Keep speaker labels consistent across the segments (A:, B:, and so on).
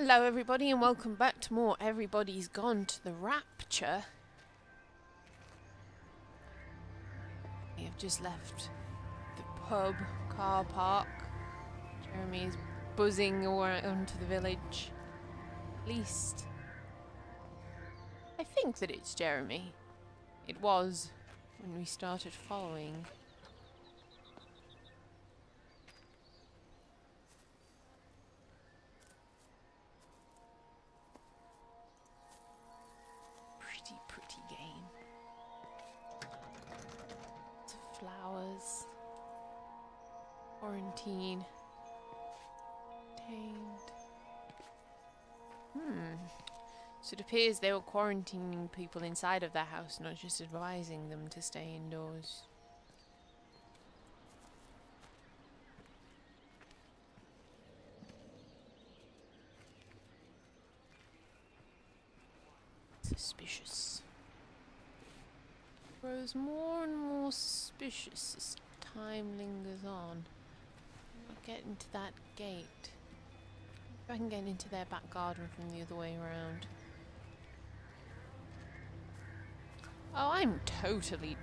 A: Hello everybody and welcome back to more Everybody's Gone to the Rapture. We have just left the pub car park. Jeremy is buzzing around to the village. At least I think that it's Jeremy. It was when we started following. Pretty game. Lots of flowers. Quarantine. Tamed. So it appears they were quarantining people inside of their house, not just advising them to stay indoors. Suspicious. Grows more and more suspicious as time lingers on. I'll get into that gate. If I can get into their back garden from the other way around. Oh, I'm totally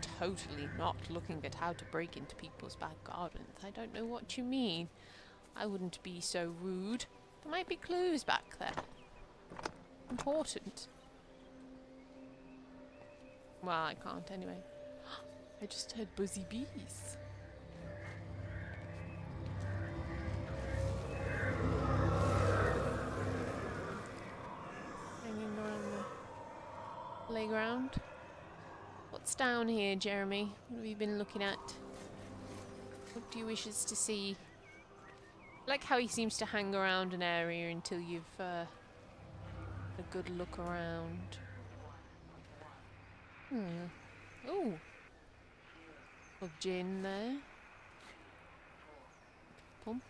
A: not looking at how to break into people's back gardens. I don't know what you mean. I wouldn't be so rude. There might be clues back there. Important. Well, I can't anyway. I just heard buzzy bees. Hanging around the playground. What's down here, Jeremy? What have you been looking at? What do you wish us to see? I like how he seems to hang around an area until you've a good look around. Oh. Little gin there. Pump.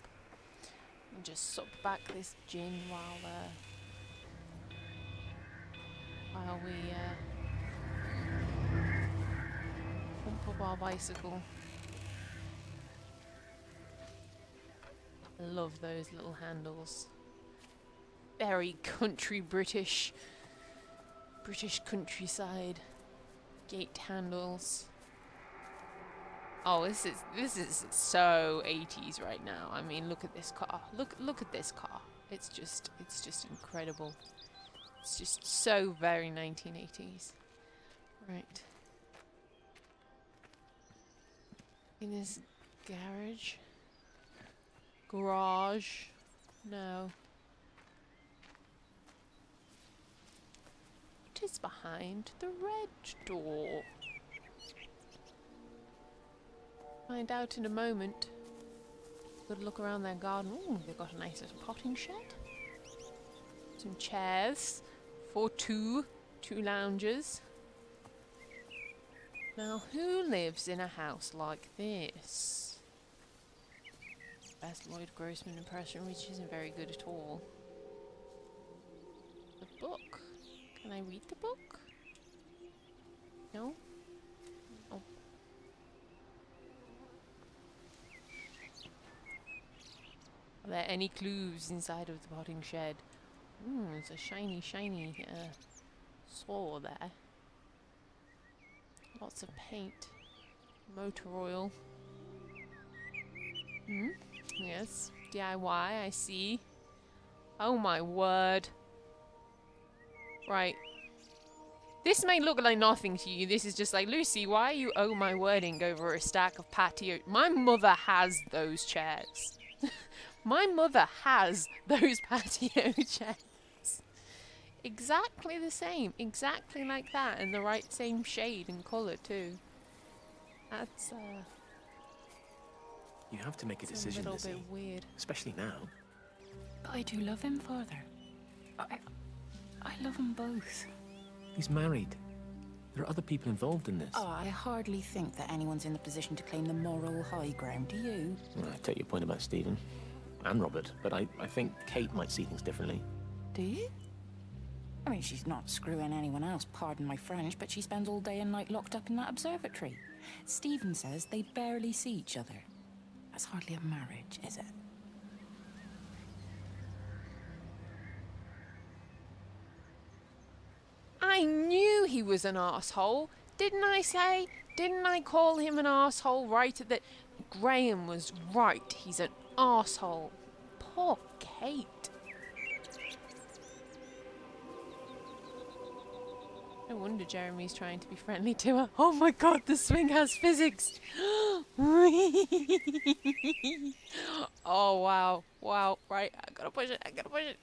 A: And just suck back this gin while we pump up our bicycle. I love those little handles. Very country British countryside. Gate handles. Oh, this is so 80s right now. I mean, look at this car. Look at this car. It's just incredible. It's just so very 1980s. Right. In this garage. No. What is behind the red door? Find out in a moment. Good look around their garden. Ooh, they've got a nice little potting shed. Some chairs for two loungers. Now, who lives in a house like this? Best Lloyd Grossman impression, which isn't very good at all. The book. Can I read the book? No? Oh. Are there any clues inside of the potting shed? There's a shiny saw there. Lots of paint. Motor oil. Yes. DIY, I see. Oh my word. Right. This may look like nothing to you. This is just like, Lucy, why are you oh my wording over a stack of patio? My mother has those chairs. My mother has those patio chairs. Exactly the same. Exactly like that. And the right same shade and colour too. That's
B: You have to make a decision,
A: a little
B: Lizzie.
A: bit weird.
B: Especially now.
C: But I do love him, Father. I love them both.
B: He's married. There are other people involved in this.
C: Oh, I hardly think that anyone's in the position to claim the moral high ground, do you?
B: Well, I take your point about Stephen. And Robert. But I think Kate might see things differently.
C: Do you? I mean, she's not screwing anyone else, pardon my French, but she spends all day and night locked up in that observatory. Stephen says they barely see each other. That's hardly a marriage, is it?
A: I knew he was an arsehole. Didn't I say? Didn't I call him an arsehole right at the... Graham was right. He's an arsehole. Poor Kate. No wonder Jeremy's trying to be friendly to her. Oh my god, the swing has physics. Oh wow. Wow. Right, I gotta push it. I gotta push it.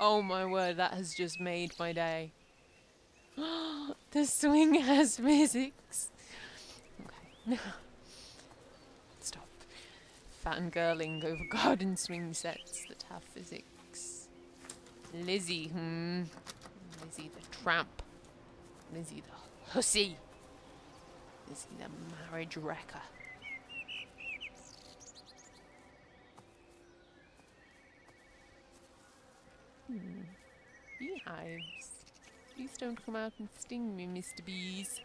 A: Oh my word, that has just made my day. The swing has physics. Okay. Stop fangirling over garden swing sets that have physics. Lizzie, Lizzie the tramp. Lizzie the hussy. Lizzie the marriage wrecker. Beehives. Please don't come out and sting me, Mr. Bees.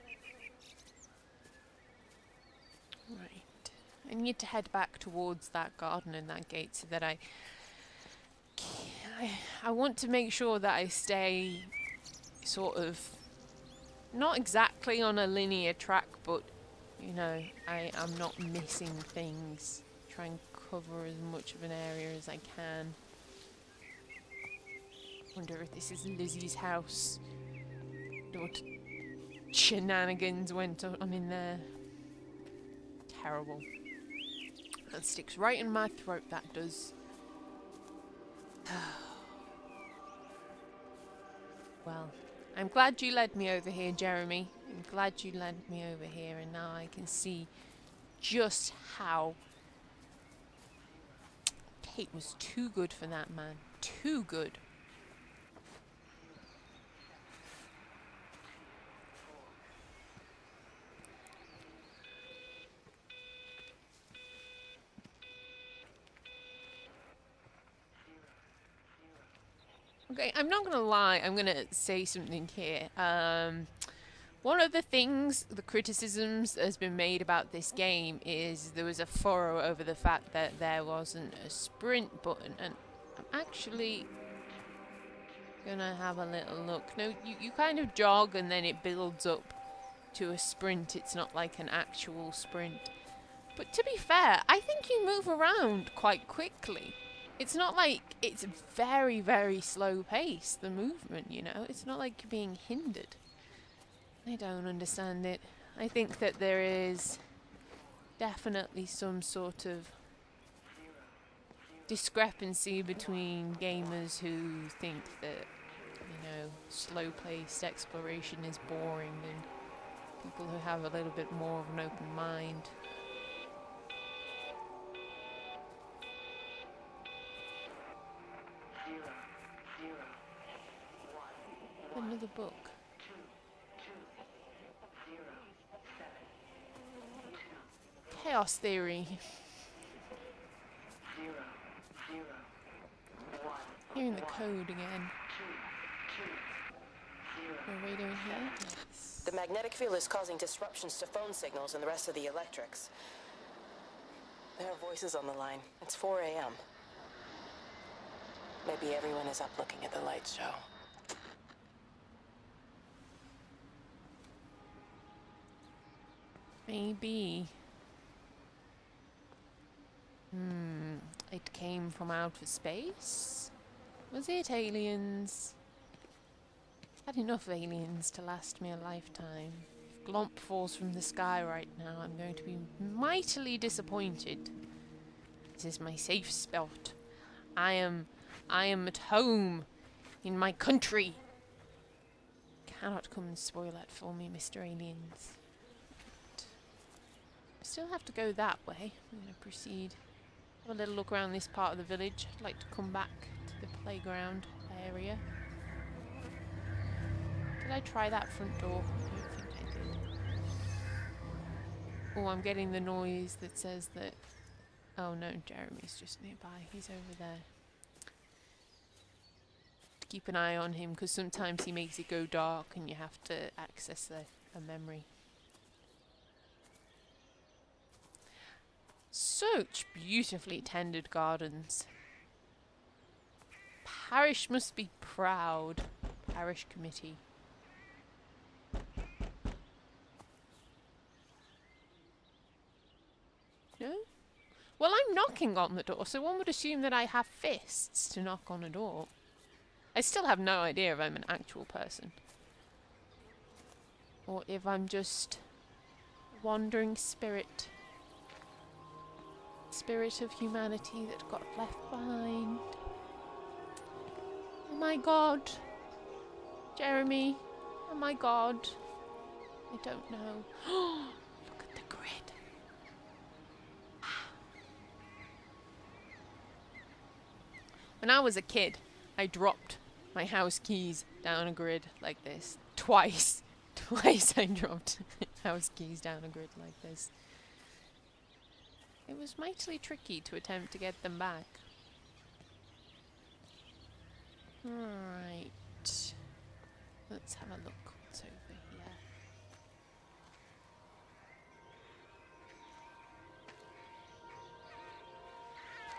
A: Right. I need to head back towards that garden and that gate so that I want to make sure that I stay sort of not exactly on a linear track, but you know, I am not missing things. Try and cover as much of an area as I can. Wonder if this is Lizzie's house. What shenanigans went on in there. Terrible. That sticks right in my throat, that does. Well, I'm glad you led me over here, Jeremy. I'm glad you led me over here, and now I can see just how Kate was too good for that man. Too good. Okay, I'm not gonna lie, I'm gonna say something here. One of the things, the criticisms that has been made about this game is there was a furrow over the fact that there wasn't a sprint button, and I'm actually gonna have a little look. No, you kind of jog and then it builds up to a sprint. It's not like an actual sprint. But to be fair, I think you move around quite quickly. It's not like it's very, very slow pace, the movement, you know? It's not like you're being hindered. I don't understand it. I think that there is definitely some sort of discrepancy between gamers who think that, you know, slow-paced exploration is boring and people who have a little bit more of an open mind. Another book. Chaos Theory. Hearing the code again. No radio in here? Yes.
D: The magnetic field is causing disruptions to phone signals and the rest of the electrics. There are voices on the line. It's 4 a.m. Maybe everyone is up looking at the light show.
A: Maybe. It came from outer space? Was it aliens? Had enough aliens to last me a lifetime. If Glomp falls from the sky right now, I'm going to be mightily disappointed. This is my safe spot. I am at home in my country. Cannot come and spoil that for me, Mr. Aliens. Still have to go that way. I'm going to proceed. Have a little look around this part of the village. I'd like to come back to the playground area. Did I try that front door? I don't think I did. Oh, I'm getting the noise that says that... Oh no, Jeremy's just nearby. He's over there. Keep an eye on him, because sometimes he makes it go dark and you have to access a memory. Such beautifully tended gardens. parish must be proud. Parish committee. No? Well, I'm knocking on the door, so one would assume that I have fists to knock on a door. I still have no idea if I'm an actual person. Or if I'm just a wandering spirit. Spirit of humanity that got left behind. Oh my god. Jeremy. Oh my god. I don't know. Look at the grid. When I was a kid, I dropped my house keys down a grid like this. Twice. Twice I dropped house keys down a grid like this. It was mightily tricky to attempt to get them back. Alright. Let's have a look what's over here.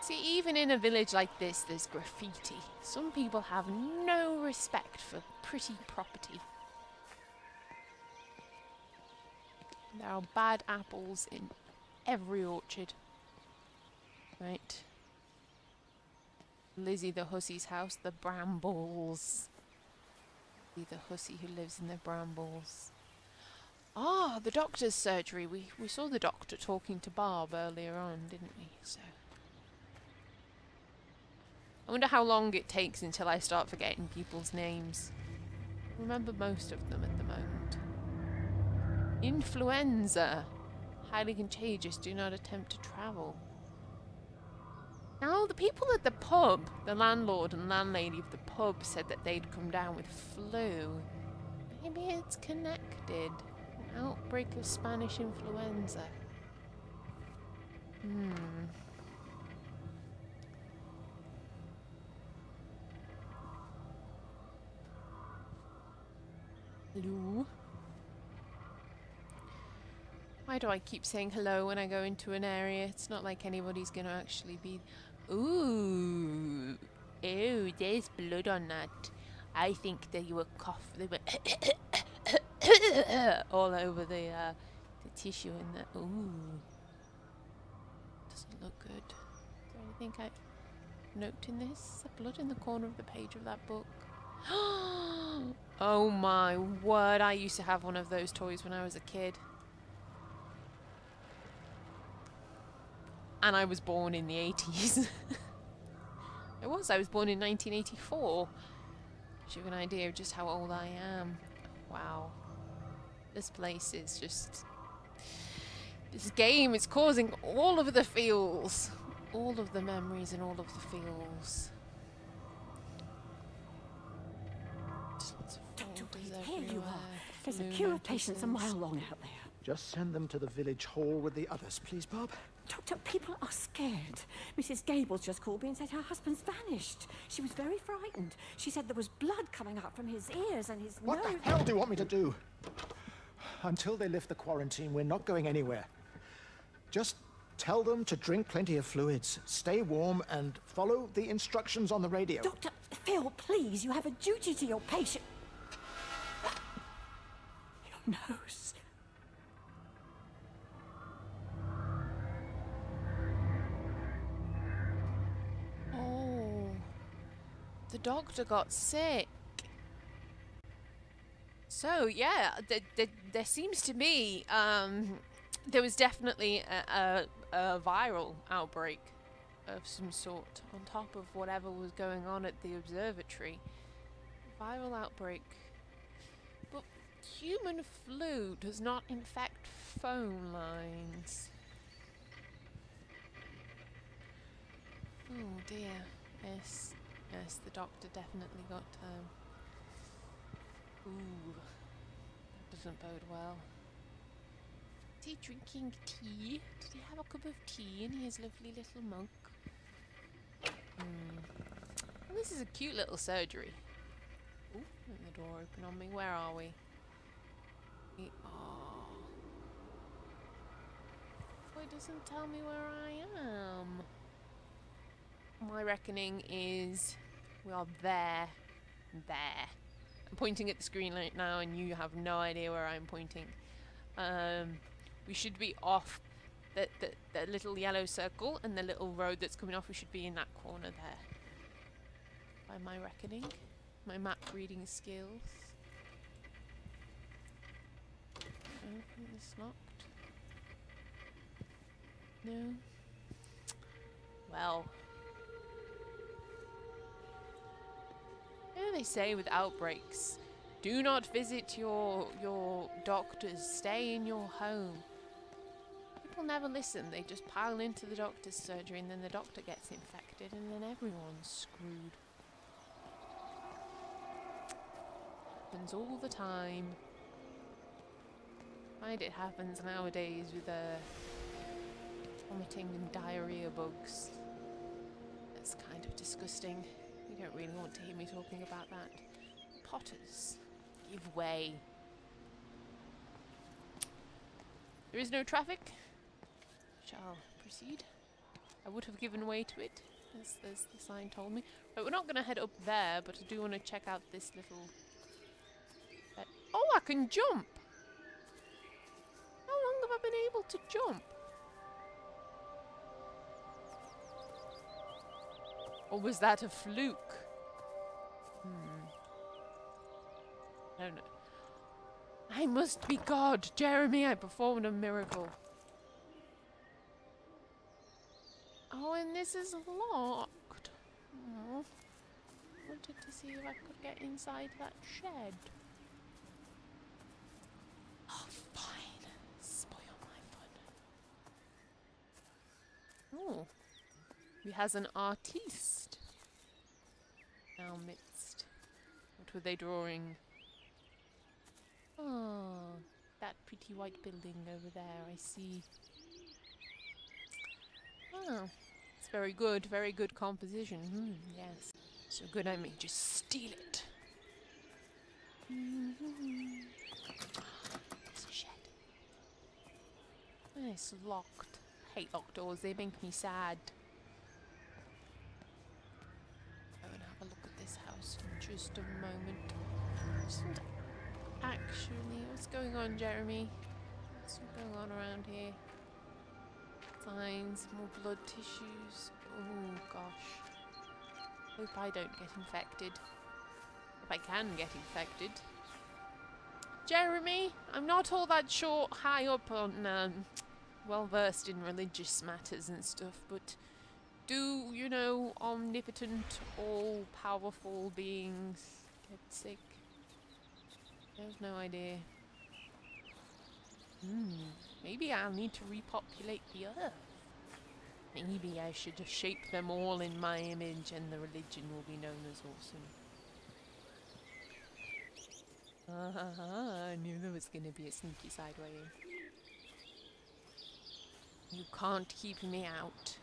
A: See, even in a village like this, there's graffiti. Some people have no respect for pretty property. There are bad apples in every orchard. Right. Lizzie the hussy's house, the brambles. Lizzie the hussy who lives in the brambles. Ah, the doctor's surgery. We saw the doctor talking to Barb earlier on, didn't we? So I wonder how long it takes until I start forgetting people's names. I remember most of them at the moment. Influenza. Highly contagious. Do not attempt to travel. Now, the people at the pub, the landlord and landlady of the pub, said that they'd come down with flu. Maybe it's connected. An outbreak of Spanish influenza. Hello? Why do I keep saying hello when I go into an area? It's not like anybody's gonna actually be... Ooh. Oh, there's blood on that. I think that you were they were all over the tissue in there. Ooh. Doesn't look good. Is there anything I note in this? Is there blood in the corner of the page of that book? Oh my word, I used to have one of those toys when I was a kid. And I was born in the 80s. I was born in 1984. Gives you an idea of just how old I am. Wow. This place is just... This game is causing all of the feels. All of the memories and all of the feels. Just lots of
E: Doctor,
A: folders
E: here you
A: everywhere.
E: are. There's a
A: Flu
E: queue of patients a
A: notices.
E: mile long out there.
F: Just send them to the village hall with the others, please, Bob.
E: Doctor, people are scared. Mrs. Gables just called me and said her husband's vanished. She was very frightened. She said there was blood coming out from his ears and his
F: What
E: nose.
F: the hell do you want me to do? Until they lift the quarantine, we're not going anywhere. Just tell them to drink plenty of fluids, stay warm, and follow the instructions on the radio.
E: Doctor, Phil, please, you have a duty to your patient. Your nose.
A: Oh, the doctor got sick. So yeah, there seems to be there was definitely a viral outbreak of some sort on top of whatever was going on at the observatory. Viral outbreak, but human flu does not infect phone lines. Oh dear. Yes, yes, the doctor definitely got, ooh, that doesn't bode well. Is he drinking tea? Did he have a cup of tea in his lovely little mug? Well, this is a cute little surgery. Ooh, the door open on me. Where are we? We are... Oh, it doesn't tell me where I am. My reckoning is We are there. There. I'm pointing at the screen right now and you have no idea where I'm pointing. We should be off the little yellow circle and the little road that's coming off. We should be in that corner there. By my reckoning. My map reading skills. Oh, it's locked. No. Well. You know they say with outbreaks, do not visit your doctors, stay in your home. People never listen, they just pile into the doctor's surgery and then the doctor gets infected and then everyone's screwed. Happens all the time. I find it happens nowadays with vomiting and diarrhea bugs. It's kind of disgusting. You don't really want to hear me talking about that. Potters, give way. There is no traffic. Shall proceed. I would have given way to it, as the sign told me. But we're not going to head up there, but I do want to check out this little... Oh, I can jump! How long have I been able to jump? Or was that a fluke? I don't know. I must be God. Jeremy, I performed a miracle. Oh, and this is locked. Oh. Wanted to see if I could get inside that shed. Oh, fine. Spoil my fun. Oh. He has an artiste in our midst. What were they drawing? Oh, that pretty white building over there, I see. Oh, it's very good composition. Yes. So good I may just steal it. It's a shed. Oh, it's locked. I hate locked doors, they make me sad. Go and have a look at this house in just a moment. Actually, what's going on, Jeremy? What's going on around here? Signs, more blood tissues. Oh gosh. Hope I don't get infected. If I can get infected. Jeremy, I'm not all that high up on, well versed in religious matters and stuff, but do, you know, omnipotent, all-powerful beings get sick? There's no idea. Maybe I'll need to repopulate the earth. Maybe I should shape them all in my image and the religion will be known as awesome. I knew there was going to be a sneaky side way in. You can't keep me out.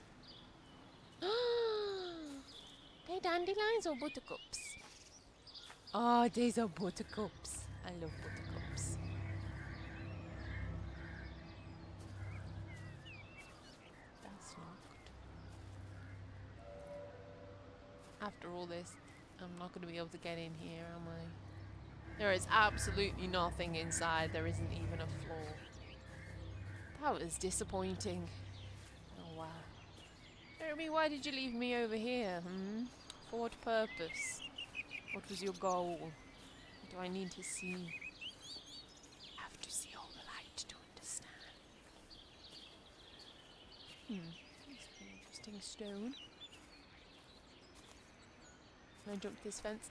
A: They dandelions or buttercups? Oh, these are buttercups. I love buttercups. That's locked. After all this, I'm not going to be able to get in here, am I? There is absolutely nothing inside. There isn't even a floor. That was disappointing. Oh, wow. Jeremy, why did you leave me over here, For what purpose? What was your goal? What do I need to see? I have to see all the light to understand. That's an interesting stone. Can I jump this fence?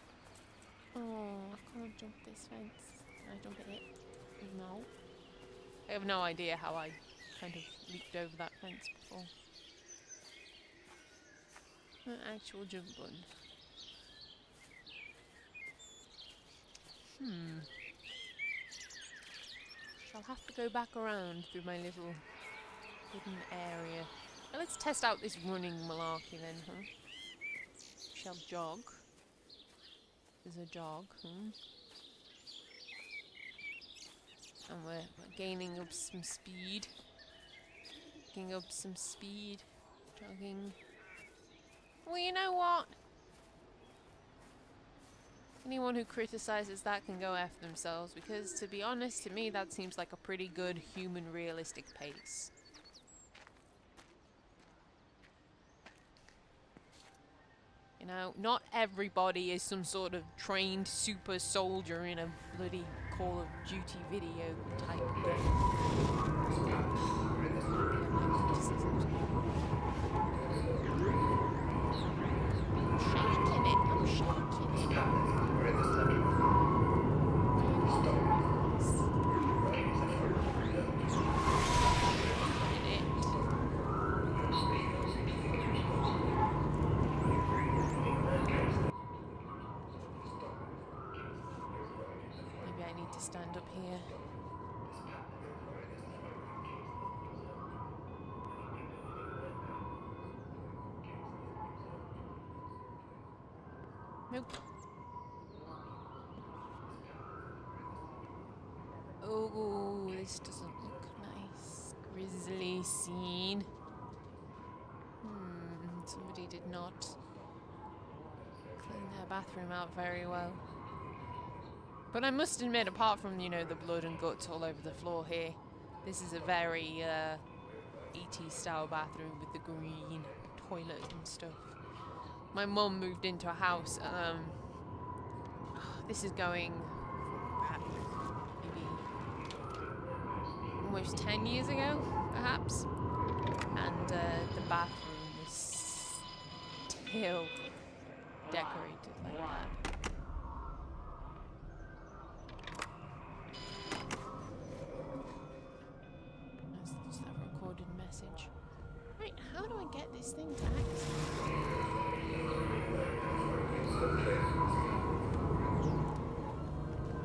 A: Oh, I can't jump this fence. Can I jump it? No. I have no idea how I kind of leaped over that fence before. An actual jump button. I'll have to go back around through my little hidden area. Now let's test out this running malarkey then, Shall jog. There's a jog, And we're gaining up some speed. Picking up some speed. Jogging. Well, you know what? Anyone who criticizes that can go F themselves, because to be honest, to me that seems like a pretty good human realistic pace. You know, not everybody is some sort of trained super soldier in a bloody Call of Duty video type game. Shaking it, I'm shaking it. Maybe I need to stand up here. Nope. Oh, this doesn't look nice. Grisly scene. Somebody did not clean their bathroom out very well. But I must admit, apart from, you know, the blood and guts all over the floor here, this is a very ET style bathroom with the green toilet and stuff. My mum moved into a house, this is going back maybe almost 10 years ago, perhaps, and the bathroom was still decorated like that. That's that recorded message. Right, how do I get this thing to act?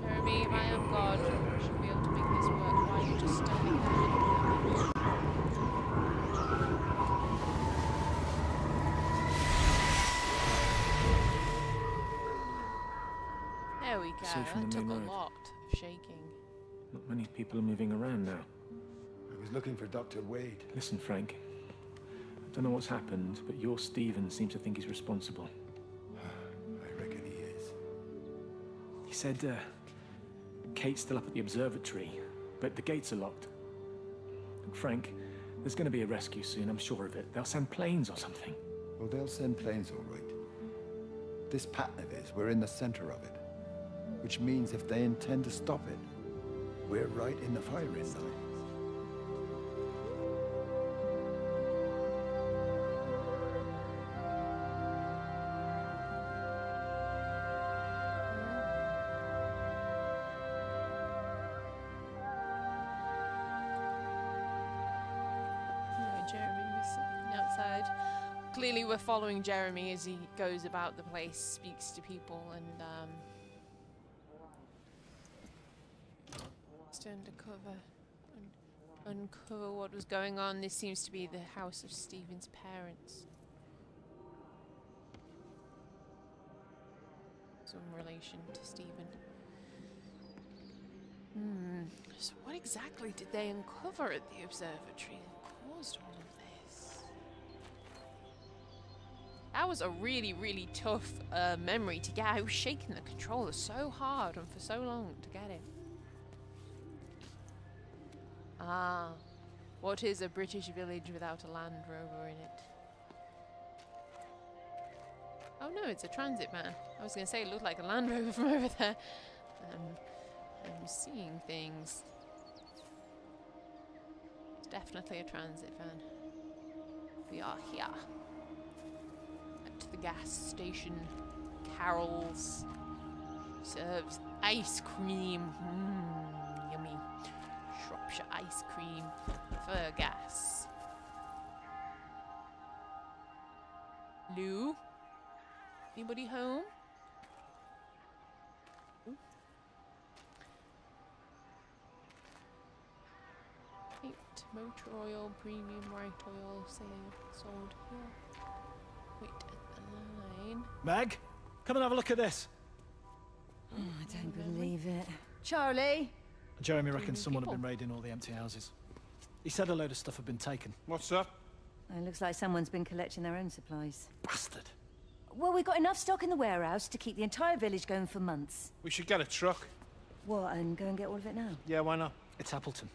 A: Jeremy, if I am God, I should be able to make this work. Why are you just standing there? There we go.
B: Safe from
A: That
B: the
A: took
B: main
A: a
B: road.
A: lot of shaking.
B: Not many people are moving around now.
G: I was looking for Dr. Wade.
B: Listen, Frank. I don't know what's happened, but your Stephen seems to think he's responsible.
G: I reckon he is.
B: He said, Kate's still up at the observatory, but the gates are locked. And Frank, there's going to be a rescue soon, I'm sure of it. They'll send planes or something.
G: Well, they'll send planes all right. This pattern of his, we're in the center of it. Which means if they intend to stop it, we're right in the firing line.
A: Jeremy was sitting outside. Clearly we're following Jeremy as he goes about the place, speaks to people, and to uncover what was going on. This seems to be the house of Stephen's parents. Some relation to Stephen. So what exactly did they uncover at the observatory that caused all of this? That was a really, really tough memory to get. I was shaking the controller so hard and for so long to get it. Ah, what is a British village without a Land Rover in it? Oh no, it's a transit van. I was going to say it looked like a Land Rover from over there. I'm seeing things. It's definitely a transit van. We are here at the gas station. Carol's serves ice cream. Yummy. Shropshire ice cream for gas. Lou? Anybody home? Ooh. Paint, motor oil, premium white oil, sold here. Wait at the line.
F: Meg, come and have a look at this.
E: Oh, I don't believe it. Charlie?
F: Jeremy reckons someone had
A: people.
F: been raiding all the empty houses. He said a load of stuff had been taken.
H: What's up?
E: It looks like someone's been collecting their own supplies.
F: Bastard.
H: Well, we've got enough stock in the warehouse to keep the entire village going for months.
I: We should get a truck.
H: What, and go and get all of it now?
I: Yeah, why not?
B: It's Appleton.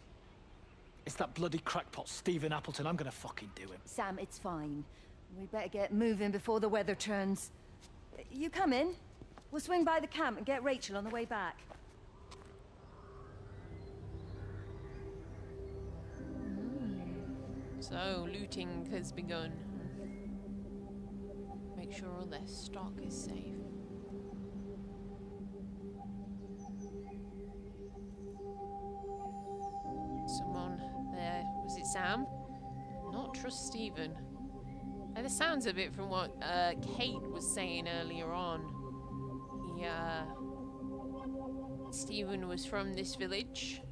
B: It's that bloody crackpot Stephen Appleton. I'm gonna fucking do him.
H: Sam, it's fine. We better get moving before the weather turns. You come in. We'll swing by the camp and get Rachel on the way back.
A: So, looting has begun. Make sure all their stock is safe. Someone there. Was it Sam? Not trust Stephen. By the sounds of it from what Kate was saying earlier on. Stephen was from this village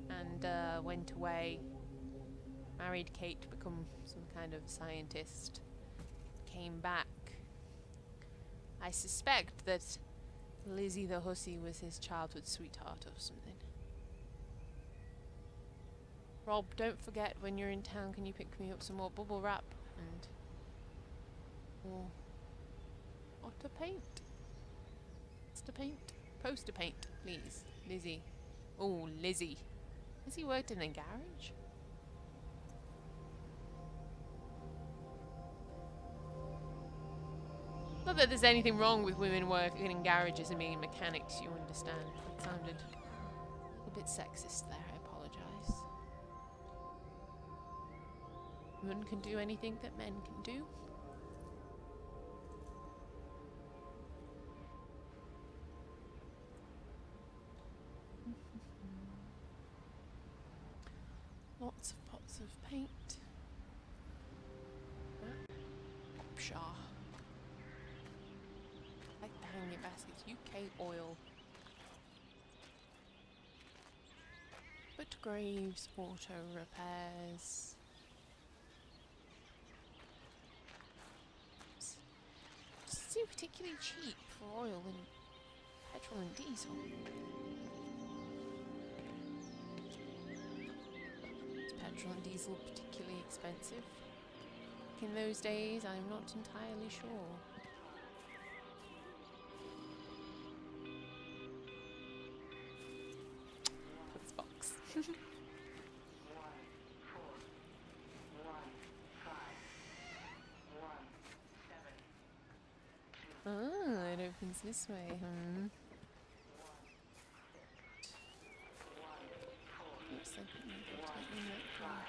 A: and went away. Married Kate to become some kind of scientist. Came back. I suspect that Lizzie the Hussy was his childhood sweetheart or something. Rob, don't forget when you're in town, can you pick me up some more bubble wrap and more otter paint? Poster paint? Poster paint, please. Lizzie. Oh, Lizzie. Has he worked in a garage? Not that there's anything wrong with women working in garages and being mechanics, you understand. It sounded a bit sexist there, I apologise. Women can do anything that men can do. Lots of pots of paint. Rapture. Like the hanging baskets. UK oil. But Graves auto repairs. Doesn't seem particularly cheap for oil and petrol and diesel. Is petrol and diesel particularly expensive? In those days, I'm not entirely sure. This box. Ah, it opens this way, Looks like it might be tightening that door.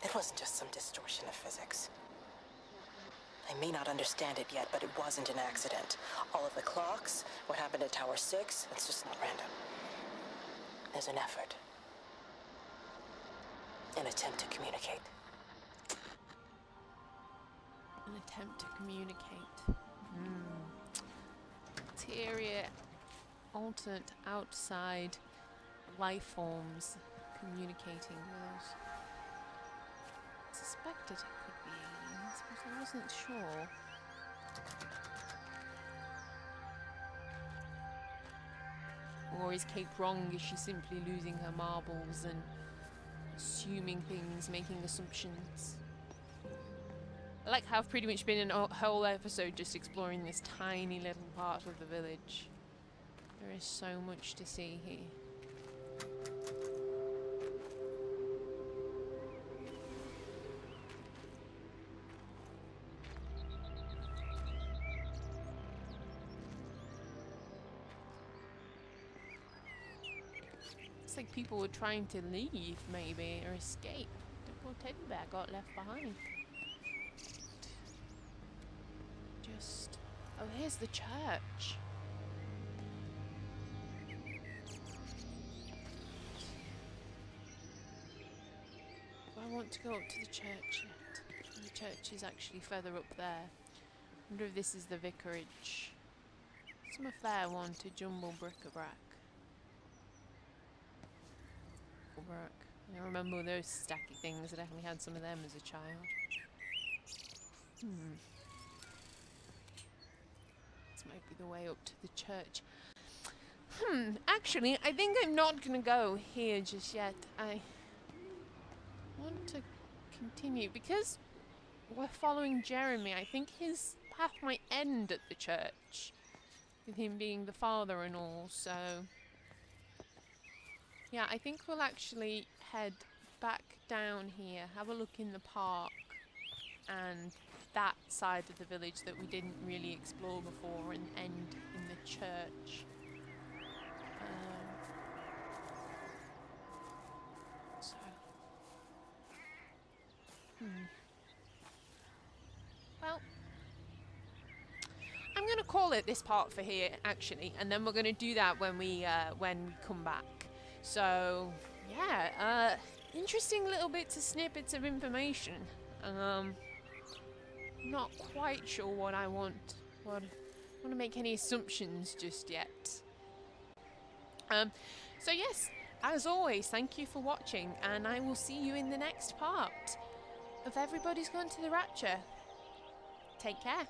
D: It wasn't just some distortion of physics. I may not understand it yet, but it wasn't an accident. All of the clocks, what happened at Tower 6, it's just not random. There's an effort. An attempt to communicate.
A: An attempt to communicate. Interior, alternate outside life forms communicating with us. I suspected it could be aliens, but I wasn't sure. Or is Kate wrong? Is she simply losing her marbles and assuming things, making assumptions? I like how I've pretty much been in a whole episode just exploring this tiny little part of the village. There is so much to see here. It's like people were trying to leave, maybe, or escape. The poor teddy bear got left behind. Just... oh, here's the church. Do I want to go up to the church yet? The church is actually further up there. I wonder if this is the vicarage. Some affair one to jumble bric-a-brac. I remember those stacky things. I definitely had some of them as a child. This might be the way up to the church. Actually, I think I'm not gonna go here just yet. want to continue because we're following Jeremy. I think his path might end at the church, with him being the father and all. So yeah, I think we'll actually head back down here, have a look in the park and that side of the village that we didn't really explore before, and end in the church. So well, I'm gonna call it this part for here actually, and then we're gonna do that when we come back. So yeah, interesting little bits of snippets of information. Not quite sure what I want. I don't want to make any assumptions just yet. So yes, as always, thank you for watching, and I will see you in the next part of Everybody's Gone to the Rapture. Take care.